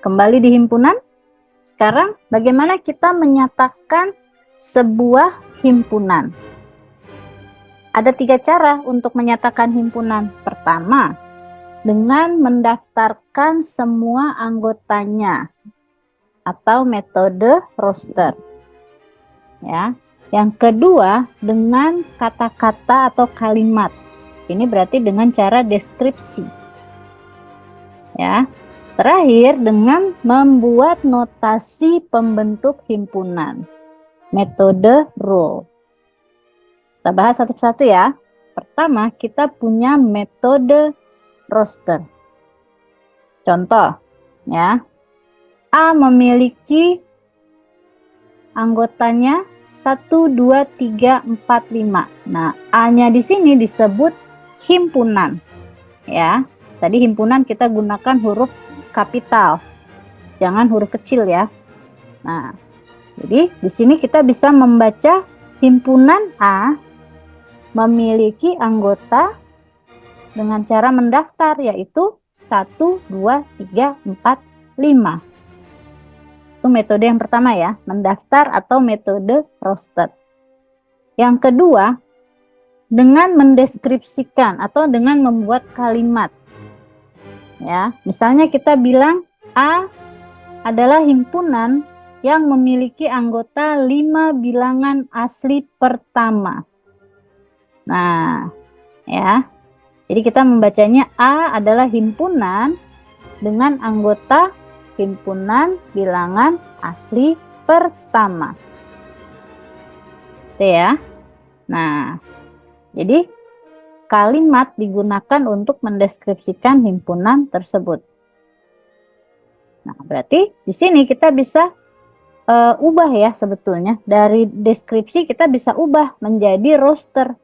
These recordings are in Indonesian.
kembali di himpunan. Sekarang bagaimana kita menyatakan sebuah himpunan? Ada 3 cara untuk menyatakan himpunan. Pertama, dengan mendaftarkan semua anggotanya atau metode roster. Ya. Yang kedua, dengan kata-kata atau kalimat. Ini berarti dengan cara deskripsi. Ya. Terakhir, dengan membuat notasi pembentuk himpunan. Metode rule. Kita bahas satu-satu ya. Pertama, kita punya metode roster. Contoh, ya. A memiliki anggotanya 1, 2, 3, 4, 5. Nah, A-nya di sini disebut himpunan. Ya. Tadi himpunan kita gunakan huruf kapital. Jangan huruf kecil ya. Nah, jadi di sini kita bisa membaca himpunan A memiliki anggota dengan cara mendaftar, yaitu 1, 2, 3, 4, 5. Itu metode yang pertama ya, mendaftar atau metode roster. Yang kedua, dengan mendeskripsikan atau dengan membuat kalimat. Ya, misalnya kita bilang A adalah himpunan yang memiliki anggota 5 bilangan asli pertama. Nah, ya. Jadi kita membacanya A adalah himpunan dengan anggota himpunan bilangan asli pertama. Oke ya. Nah, jadi kalimat digunakan untuk mendeskripsikan himpunan tersebut. Nah, berarti di sini kita bisa ubah ya sebetulnya. Dari deskripsi kita bisa ubah menjadi roster.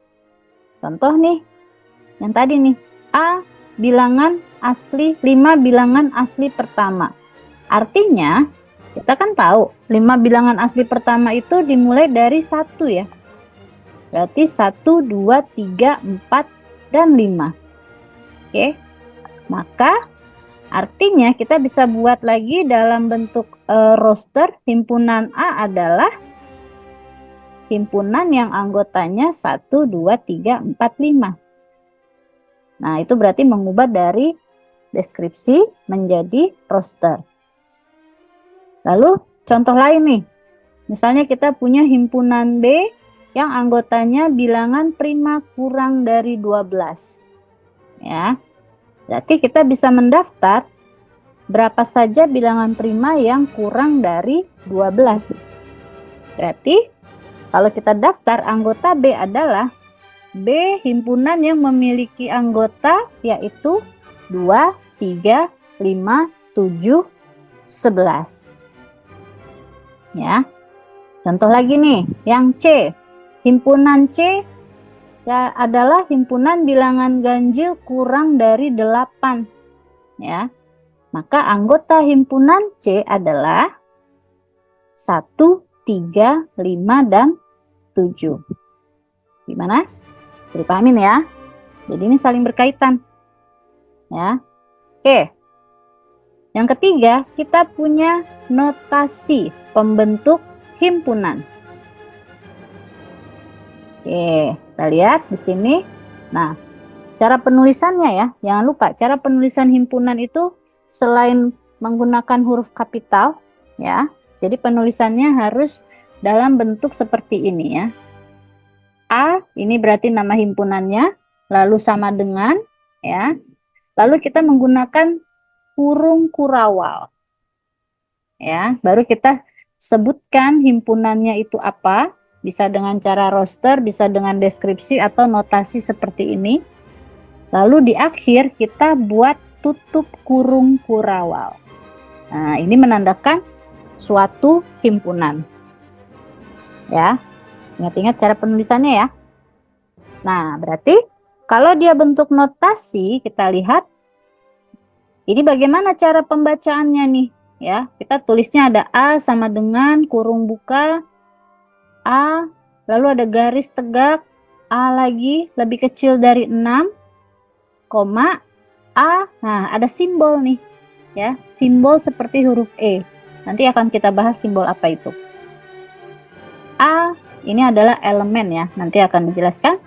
Contoh nih, yang tadi nih, A bilangan asli, 5 bilangan asli pertama. Artinya, kita kan tahu 5 bilangan asli pertama itu dimulai dari 1 ya. Berarti 1, 2, 3, 4, dan 5. Oke, maka artinya kita bisa buat lagi dalam bentuk roster. Himpunan A adalah himpunan yang anggotanya 1, 2, 3, 4, 5. Nah, itu berarti mengubah dari deskripsi menjadi roster. Lalu contoh lain nih. Misalnya kita punya himpunan B yang anggotanya bilangan prima kurang dari 12. Ya. Berarti kita bisa mendaftar berapa saja bilangan prima yang kurang dari 12. Berarti kalau kita daftar, anggota B adalah B himpunan yang memiliki anggota yaitu 2, 3, 5, 7, 11. Ya. Contoh lagi nih, yang C. Himpunan C ya adalah himpunan bilangan ganjil kurang dari 8. Ya. Maka anggota himpunan C adalah 1, 3, 5, dan 7. Gimana? Bisa dipahamin ya? Jadi ini saling berkaitan. Ya. Oke. Yang ketiga, kita punya notasi pembentuk himpunan. Oke, kita lihat di sini. Nah, cara penulisannya ya, jangan lupa cara penulisan himpunan itu selain menggunakan huruf kapital, ya. Jadi penulisannya harus dalam bentuk seperti ini ya. A, ini berarti nama himpunannya, lalu sama dengan, ya. Lalu kita menggunakan kurung kurawal. Ya, baru kita sebutkan himpunannya itu apa, bisa dengan cara roster, bisa dengan deskripsi atau notasi seperti ini. Lalu di akhir kita buat tutup kurung kurawal. Nah, ini menandakan suatu himpunan. Ya, ingat-ingat cara penulisannya ya. Nah, berarti kalau dia bentuk notasi, kita lihat ini bagaimana cara pembacaannya nih. Ya, kita tulisnya ada A sama dengan kurung buka A, lalu ada garis tegak A lagi lebih kecil dari 6, koma A. Nah, ada simbol nih. ya, simbol seperti huruf E. Nanti akan kita bahas simbol apa itu. A ini adalah elemen ya, nanti akan dijelaskan.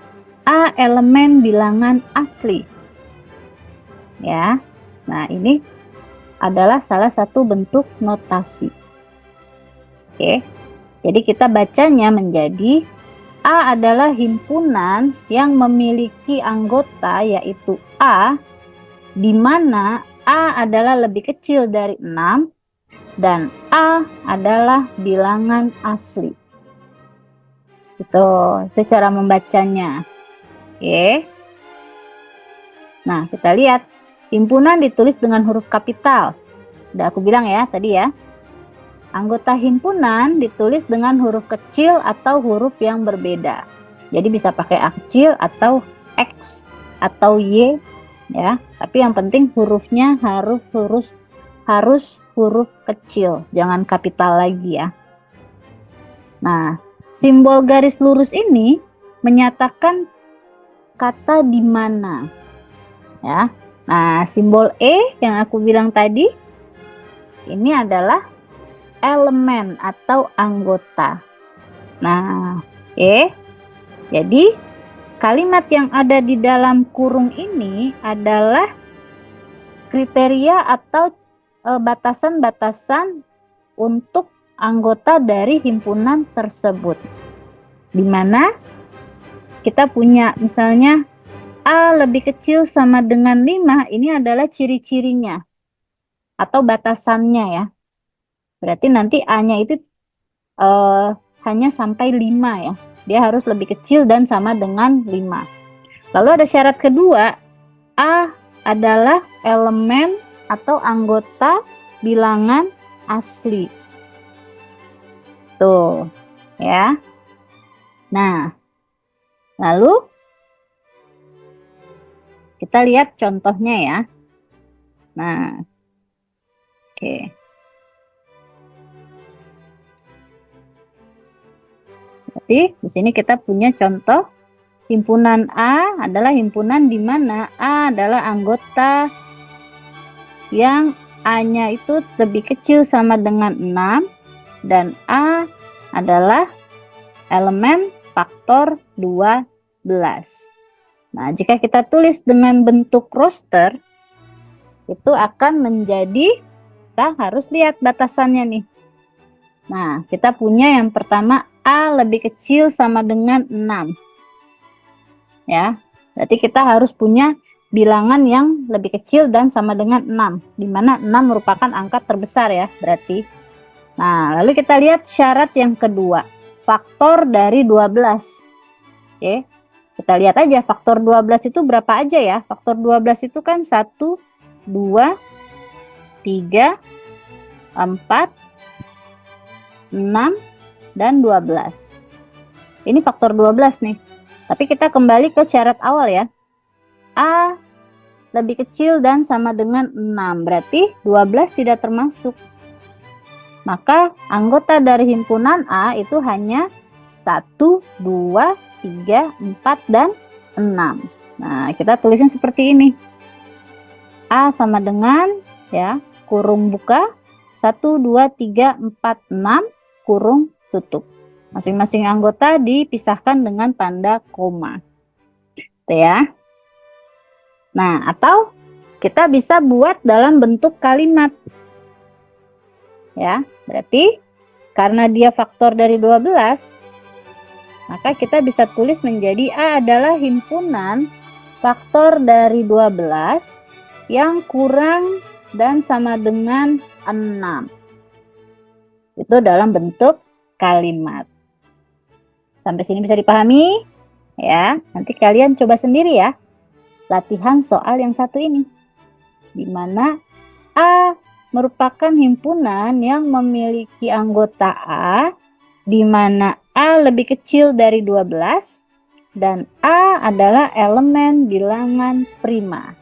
A elemen bilangan asli. Ya. Nah, ini adalah salah satu bentuk notasi. Oke. Jadi kita bacanya menjadi A adalah himpunan yang memiliki anggota yaitu A, di mana A adalah lebih kecil dari 6 dan A adalah bilangan asli. Itu cara membacanya. Oke. Nah, kita lihat himpunan ditulis dengan huruf kapital. Udah aku bilang ya tadi ya. Anggota himpunan ditulis dengan huruf kecil atau huruf yang berbeda. Jadi bisa pakai A kecil atau X atau Y ya. Tapi yang penting hurufnya harus huruf kecil, jangan kapital lagi ya. Nah, simbol garis lurus ini menyatakan kata di mana. Ya. Nah, simbol E yang aku bilang tadi ini adalah elemen atau anggota. Nah, oke. Jadi kalimat yang ada di dalam kurung ini adalah kriteria atau batasan-batasan untuk anggota dari himpunan tersebut. Di mana kita punya misalnya A lebih kecil sama dengan 5, ini adalah ciri-cirinya atau batasannya ya. Berarti nanti A-nya itu hanya sampai 5 ya. Dia harus lebih kecil dan sama dengan 5. Lalu ada syarat kedua, A adalah elemen atau anggota bilangan asli. Tuh, ya. Nah, lalu kita lihat contohnya ya. Nah, oke. Jadi di sini kita punya contoh himpunan A adalah himpunan di mana A adalah anggota yang A-nya itu lebih kecil sama dengan 6 dan A adalah elemen faktor 12. Nah, jika kita tulis dengan bentuk roster itu akan menjadi, kita harus lihat batasannya nih. Nah, kita punya yang pertama A lebih kecil sama dengan 6. Ya, berarti kita harus punya bilangan yang lebih kecil dan sama dengan 6, di mana 6 merupakan angka terbesar ya, berarti. Nah, lalu kita lihat syarat yang kedua, faktor dari 12. Oke, kita lihat aja faktor 12 itu berapa aja ya. Faktor 12 itu kan 1, 2, 3, 4, 6, dan 12. Ini faktor 12 nih. Tapi kita kembali ke syarat awal ya. A lebih kecil dan sama dengan 6. Berarti 12 tidak termasuk. Maka anggota dari himpunan A itu hanya 1, 2, 3, 4, dan 6. Nah, kita tulisnya seperti ini. A sama dengan ya, kurung buka 1, 2, 3, 4, 6, kurung tutup. Masing-masing anggota dipisahkan dengan tanda koma. Itu ya. Nah, atau kita bisa buat dalam bentuk kalimat. Ya, berarti karena dia faktor dari 12, maka kita bisa tulis menjadi A adalah himpunan faktor dari 12 yang kurang dan sama dengan 6. Itu dalam bentuk kalimat. Sampai sini bisa dipahami? Ya, nanti kalian coba sendiri ya. Latihan soal yang satu ini. Di mana A merupakan himpunan yang memiliki anggota A, di mana A lebih kecil dari 12 dan A adalah elemen bilangan prima.